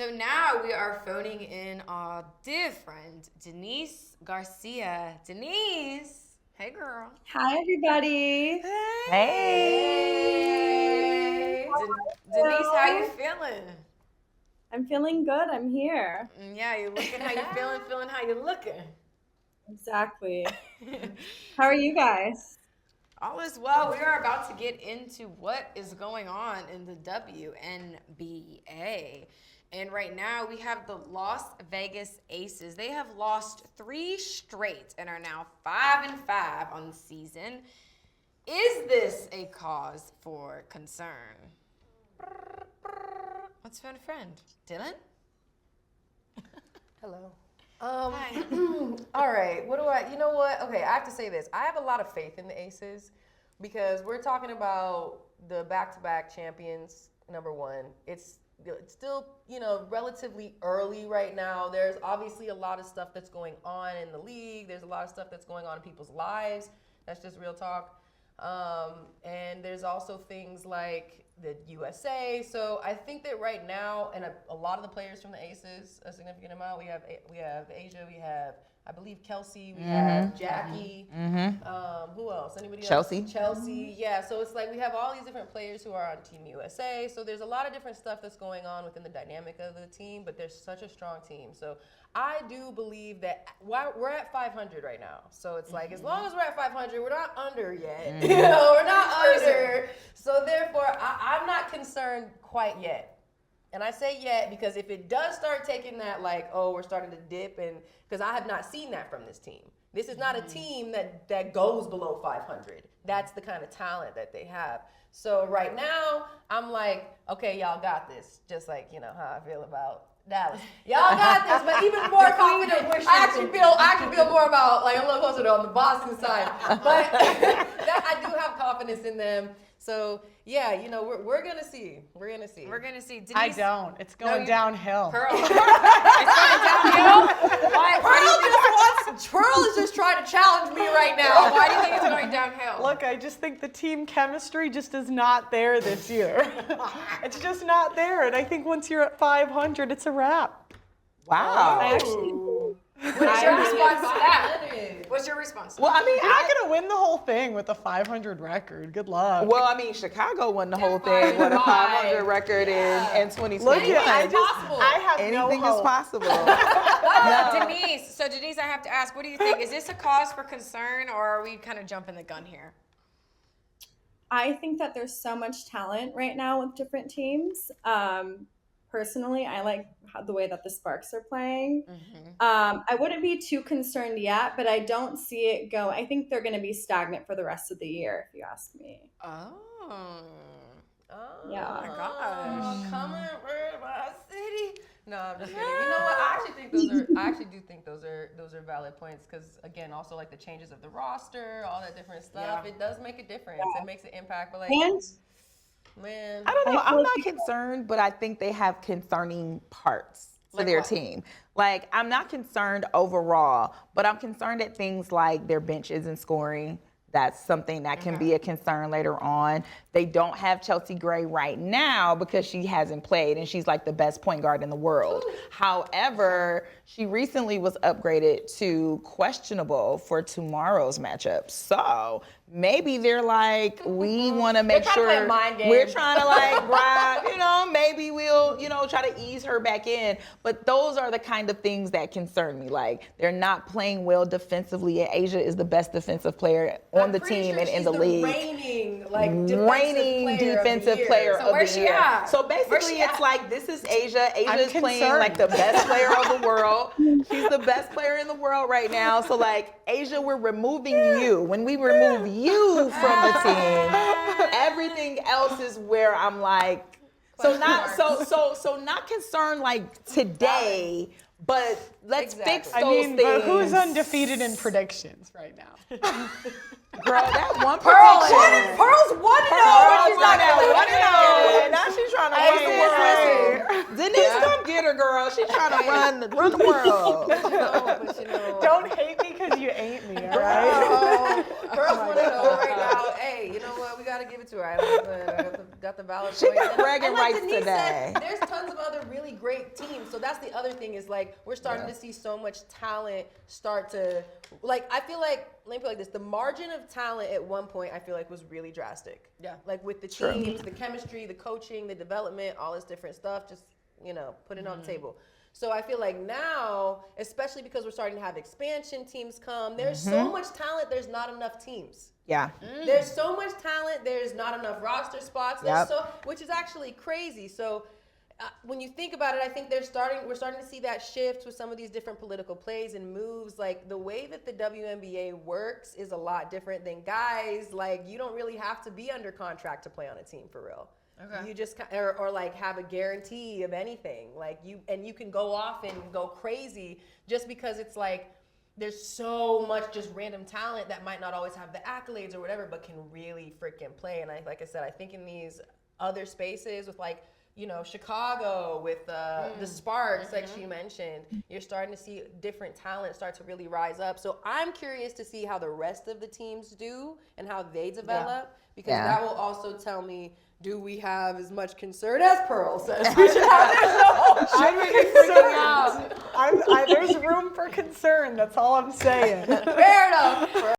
So now we are phoning in our dear friend, Denise Garcia. Denise, hey girl. Hi, everybody. Hey. Denise, how you feeling? I'm feeling good. I'm here. Yeah, you looking how you feeling how you looking. Exactly. How are you guys? All is well. We are about to get into what is going on in the WNBA. And right now we have the Las Vegas Aces. They have lost 3 straight and are now 5-5 on the season. Is this a cause for concern? Let's phone a friend. Dylan? Hello. Hi. All right. You know what? Okay, I have to say this. I have a lot of faith in the Aces because we're talking about the back-to-back champions, number one. It's still, relatively early right now. There's obviously a lot of stuff that's going on in the league. There's a lot of stuff that's going on in people's lives. That's just real talk. And there's also things like the USA. So I think that right now, and a lot of the players from the Aces, a significant amount. We have Asia. We have, I believe, Kelsey. We have Jackie. Who else? Anybody else? Chelsea. Yeah. So it's like we have all these different players who are on Team USA. So there's a lot of different stuff that's going on within the dynamic of the team. But there's such a strong team. So I do believe that we're at 500 right now. So it's like as long as we're at 500, we're not under yet. We're not under. So therefore, I'm not concerned quite yet. And I say yet because if it does start taking that we're starting to dip, and because I have not seen that from this team. This is not a team that goes below 500. That's the kind of talent that they have. So right now, I'm like, okay, y'all got this. Just like, how I feel about Dallas. Y'all got this, but even more confident. I actually feel more about, I'm a little closer on the Boston side. But I do have confidence in them. So, yeah, we're going to see. We're going to see. Denise, I don't. It's going downhill. Pearl. It's going downhill? Pearl is just trying to challenge me right now. Why do you think it's going downhill? Look, I just think the team chemistry just is not there this year. It's just not there. And I think once you're at 500, it's a wrap. Wow. What's your response to that? What's your response to that? Well, I mean, You're not going to win the whole thing with a 500 record. Good luck. Well, I mean, Chicago won the whole thing with a 500 record in 2021. Look, I have Anything no is hope. possible. Denise, I have to ask, what do you think? Is this a cause for concern, or are we kind of jumping the gun here? I think that there's so much talent right now with different teams. Personally, I like the way that the Sparks are playing. I wouldn't be too concerned yet, but I don't see it go. I think they're going to be stagnant for the rest of the year, if you ask me. Oh Yeah. my gosh. Come and burn my city. No, I'm just kidding. You know what? I actually do think those are valid points because again, also like the changes of the roster, all that different stuff, it does make a difference. It makes an impact. But man, I don't know. I'm not concerned, but I think they have concerning parts for their team. Like, I'm not concerned overall, but I'm concerned at things like their bench isn't scoring. That's something that can be a concern later on. They don't have Chelsea Gray right now because she hasn't played, and she's like the best point guard in the world. However, she recently was upgraded to questionable for tomorrow's matchup. So maybe they're like, we want to make sure we're trying to grab, maybe we'll, try to ease her back in. But those are the kind of things that concern me. Like, they're not playing well defensively, and Asia is the best defensive player on the team and in the league. Reigning defensive player of the year. So basically, it's like, this is Asia. Asia is playing like the best player of the world. She's the best player in the world right now. So Asia, we're removing you. When we remove you from the team, everything else is where I'm like, not concerned today, but let's fix those things. But who's undefeated in predictions right now? Girl, that one prediction. Pearl's 1-0. She's not going 1-0. Now she's trying to run the world. Denise, come get her, girl. She's trying to run the world. Don't hate me because you ain't me, all right? Pearl's 1-0 right now. Hey, you know what? We got to give it to her. I got the valid She point. got bragging like rights Denise today. said, there's tons of other really great teams. So that's the other thing is like we're starting to see so much talent start to like. I feel like let me put it like this: the margin of talent at one point I feel like was really drastic. Yeah. Like with the teams, the chemistry, the coaching, the development, all this different stuff. Just put it on the table. So I feel like now, especially because we're starting to have expansion teams come, there's so much talent, there's not enough teams. Yeah. There's so much talent, there's not enough roster spots, which is actually crazy. So when you think about it, I think we're starting to see that shift with some of these different political plays and moves. Like the way that the WNBA works is a lot different than guys. Like you don't really have to be under contract to play on a team for real. Okay. You just or like have a guarantee of anything. Like you can go off and go crazy just because it's like there's so much just random talent that might not always have the accolades or whatever, but can really freaking play. And like I said, I think in these other spaces with like Chicago with the Sparks, like she mentioned, you're starting to see different talent start to really rise up. So I'm curious to see how the rest of the teams do and how they develop because that will also tell me, do we have as much concern as Pearl says we should have? I'm concerned. There's room for concern. That's all I'm saying. Fair enough.